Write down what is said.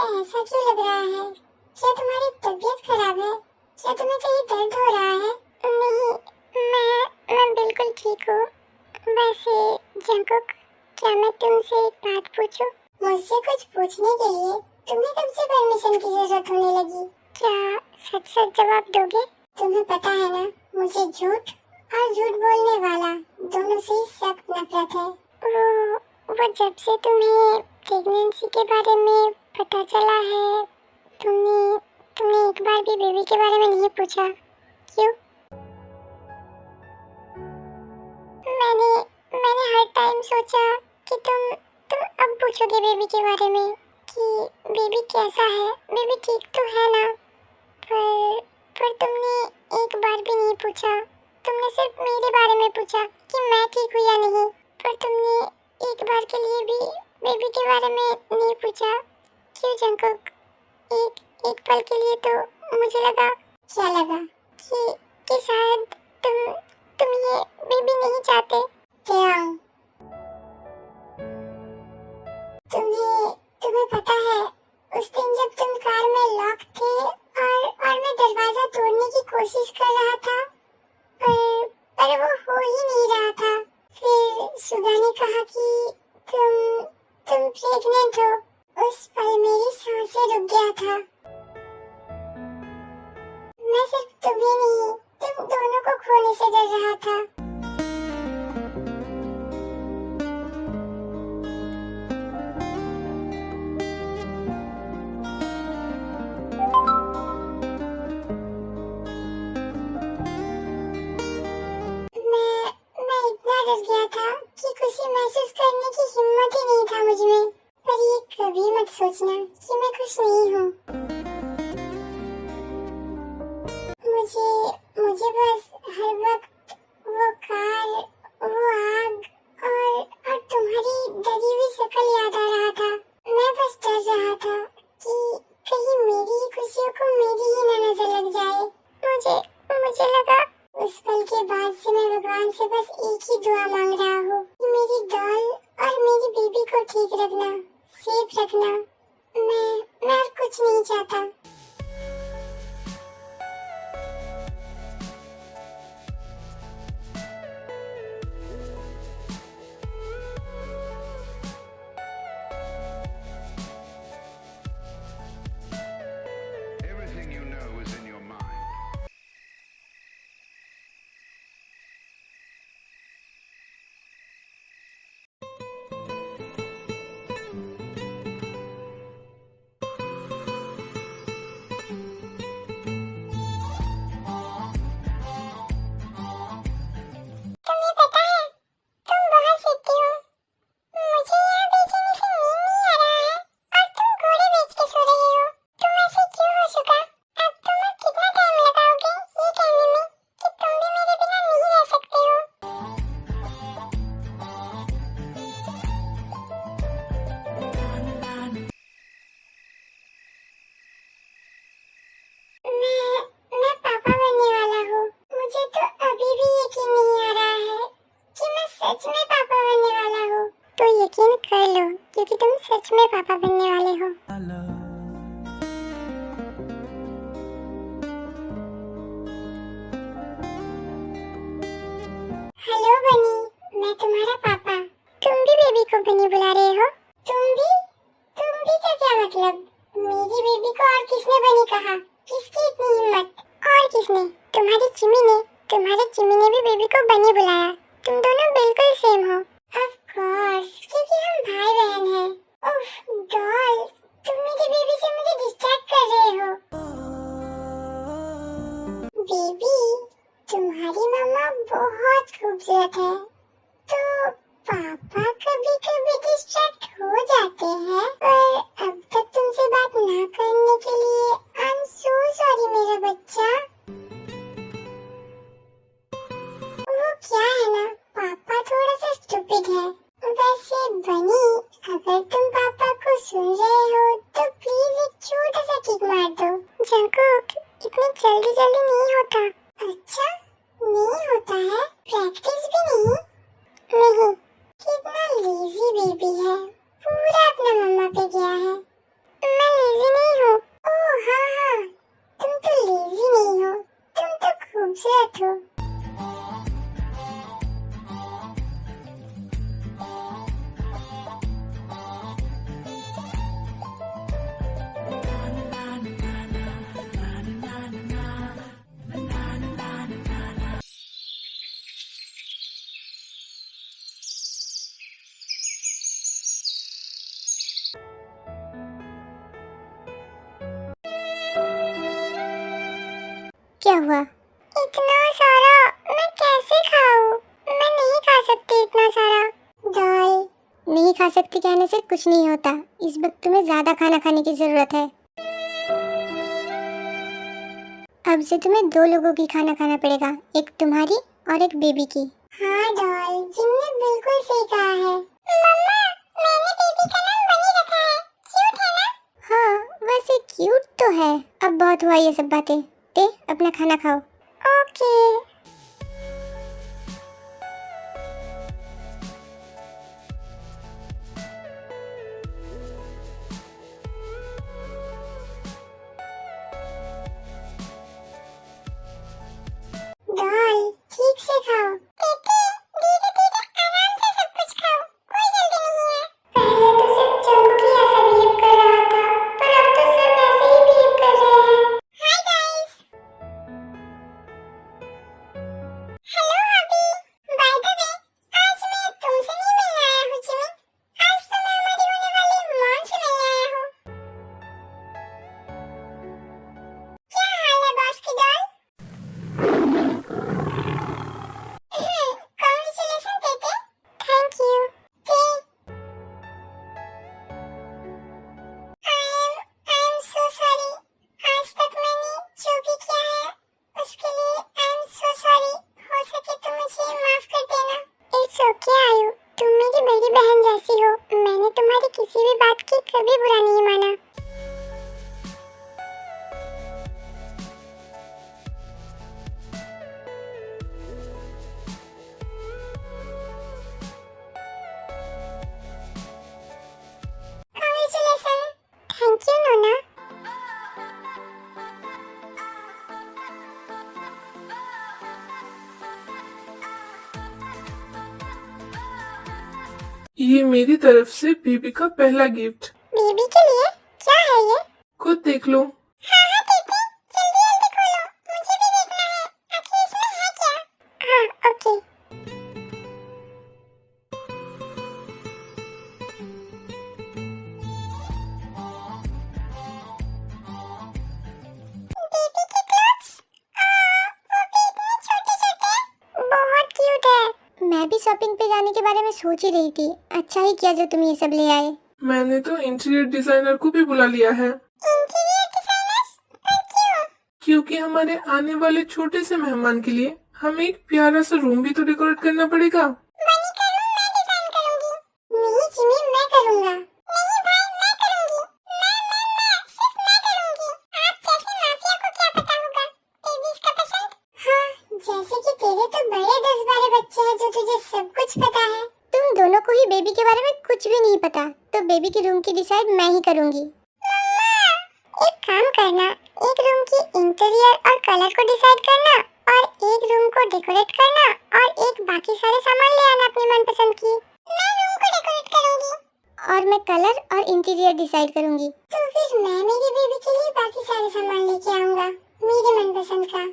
ऐसा क्यों लग रहा है? क्या तुम्हारी तबीयत खराब है? क्या तुम्हें कहीं दर्द हो रहा है? नहीं, मैं बिल्कुल ठीक हूँ। वैसे जंकुक, क्या मैं तुमसे एक बात पूछूं? मुझसे कुछ पूछने के लिए तुम्हें कब से परमिशन की जरूरत होने लगी? क्या सच सच जवाब दोगे? तुम्हें पता है ना, मुझे झूठ और झूठ बोलने वाला दोनों से ही सख्त नफरत है। वो जब से तुम्हें प्रेगनेंसी के बारे में पता चला है, तुमने एक बार भी बेबी के बारे में नहीं पूछा, क्यों? मैंने हर टाइम सोचा कि तुम अब पूछोगे बेबी के बारे में कि बेबी कैसा है, बेबी ठीक तो है ना। पर तुमने एक बार भी नहीं पूछा। तुमने सिर्फ मेरे बारे में पूछा कि मैं ठीक हूँ या नहीं, पर तुमने एक बार के लिए भी बेबी के बारे में नहीं पूछा। क्यों जंकुक? एक पल के लिए तो मुझे लगा। क्या लगा? कि शायद तुम ये बेबी नहीं चाहते। क्या? तुम्हें पता है, उस दिन जब तुम कार में लॉक थे और मैं दरवाजा तोड़ने की कोशिश कर रहा था, पर वो हो ही नहीं रहा था। फिर सुगा ने कहा कि तुम प्रेग्नेंट हो। उस पल मेरी सांसें रुक गया था। मैं सिर्फ तुम्हें नहीं, तुम दोनों को खोने से डर रहा था। मैं इतना डर गया था कि खुशी महसूस करने की हिम्मत ही नहीं था मुझ में। पर ये कभी मत सोचना कि मैं खुश नहीं हूँ। मुझे बस हर वक्त वो कार, वो आग और तुम्हारी डरी हुई शक्ल याद आ रहा था। मैं बस डर रहा था कि कहीं मेरी खुशियों को मेरी ही ना नजर लग जाए। मुझे लगा। उस पल के बाद से मैं भगवान से बस एक ही दुआ मांग रहा हूँ कि मेरी डॉल और मेरी बेबी को ठीक रखना, सेफ रखना। मैं और कुछ नहीं चाहता। Everything you know is in your mind. तुम्हें पता है, तुम बहुत सीखती हो। मुझे यहाँ बेचैनी से नींद नहीं आ रहा है और तुम घोड़े बेच के सो रही हो। तुम ऐसे क्यों हो शुगा? अब तुम कितना टाइम लगाओगे ये कहने में कि तुम भी मेरे बिना नहीं रह सकते हो? मैं पापा बनने वाला हूँ। मुझे तो अभी भी यकीन नहीं आ रहा है कि मैं सच में पापा बनने वाला हूँ। तो यकीन कर लो, क्योंकि तुम सच में पापा बनने वाले हो। हेलो बनी, मैं तुम्हारा पापा। तुम भी बेबी को बनी बुला रहे हो? तुम भी का क्या मतलब? मेरी बेबी को और किसने बनी कहा? किसकी इतनी हिम्मत? और किसने? तुम्हारी चिमी ने भी बेबी को बनी बुलाया। तुम दोनों बिल्कुल सेम हो। ऑफ कोर्स, क्योंकि हम भाई बहन हैं। उफ, डॉल, तुम मेरी बेबी से मुझे डिस्ट्रैक्ट कर रहे हो। बेबी, तुम्हारी मम्मा बहुत खूबसूरत है, तो पापा कभी कभी डिस्ट्रैक्ट हो जाते हैं। पर अब तक तुमसे बात ना करने के लिए आई एम सो सॉरी मेरा बच्चा। वो क्या है ना, पापा थोड़ा सा स्टूपिड है। वैसे बनी, अगर तुम पापा को सुन रहे हो तो प्लीज एक छोटा सा किक मार दो। जंकुक, इतनी जल्दी नहीं होता। अच्छा, नहीं होता है? प्रैक्टिस भी नहीं? नहीं। कितना लेजी बेबी है, पूरा अपना मम्मा पे गया है। मैं लेजी खूबसूरत हो। क्या हुआ? इतना सारा मैं कैसे खाऊं? मैं नहीं खा सकती इतना सारा। डॉल, नहीं खा सकती कहने से कुछ नहीं होता। इस वक्त तुम्हें ज्यादा खाना खाने की जरूरत है। अब से तुम्हें 2 लोगों की खाना खाना पड़ेगा, एक तुम्हारी और एक बेबी की। हाँ डॉल, जिनने बिल्कुल सही कहा है। मम्मा, मैंने बेबी का नाम बनी रखा है। क्यूट है ना? हाँ, वैसे क्यूट तो है। अब बहुत हुआ ये सब बातें। ते अपना खाना खाओ। ओके। डॉल, ठीक से खाओ। बेटी, धीरे धीरे आराम से सब कुछ खाओ, कोई जल्दी नहीं है। पहले तो सिर्फ चंकी ऐसा बिहेव कर रहा था, पर अब तो सब ऐसे ही बिहेव कर रहे हैं। Hi guys. हेलो अभी। बाय द वे, आज मैं तुमसे नहीं मिलने आया हूँ जिमिन। आज तो मैं हमारी होने वाली मॉम से मिलने आया हूँ। क्या हाल है बॉस की डॉल? Congratulations बेटे। Thank you। I am so sorry। आज तक मैंने जो भी किया है उसके लिए I am so sorry। हो सके तो मुझे माफ कर देना। It's okay आयु, तुम मेरी बड़ी बहन जैसी हो। मैंने तुम्हारी किसी भी बात की कभी बुरा नहीं माना। Congratulations। Thank you नोना। ये मेरी तरफ से बेबी का पहला गिफ्ट। बेबी के लिए क्या है ये? खुद देख लो। हाँ हाँ बेटी, जल्दी जल्दी खोलो, मुझे भी देखना है आखिर इसमें है क्या। हाँ ओके। बेबी के क्लोथ्स, वो भी इतने छोटे छोटे, बहुत क्यूट है। मैं भी शॉपिंग पे जाने के बारे में सोच ही रही थी। अच्छा ही किया जो तुम ये सब ले आए। मैंने तो इंटीरियर डिजाइनर को भी बुला लिया है, इंटीरियर डिजाइनर्स? पर क्यों? क्योंकि हमारे आने वाले छोटे से मेहमान के लिए हमें एक प्यारा सा रूम भी तो डेकोरेट करना पड़ेगा। बनी का रूम मैं डिजाइन करूंगी। नहीं जिमी, मैं करूंगा। नहीं भाई, मैं करूंगी। मैं सिर्फ मैं करूंगी। आप जैसे माफिया को क्या पता होगा बेबीज का पसंद। हाँ, जैसे कि तेरे तो बड़े 10-12 बच्चे हैं जो तुझे सब कुछ पता है। तुम दोनों को ही बेबी के बारे में कुछ भी नहीं पता, तो बेबी के रूम की डिसाइड मैं ही करूंगी। एक काम करना, एक रूम की इंटीरियर और कलर को डिसाइड करना और एक रूम को डेकोरेट करना और एक बाकी सारे सामान ले आना अपनी मनपसंद की। मैं रूम को डेकोरेट करूंगी और मैं कलर और इंटीरियर डिसाइड करूंगी। तो फिर मैं मेरी बेबी के लिए बाकी सारे सामान लेके आऊंगा मेरे मनपसंद का।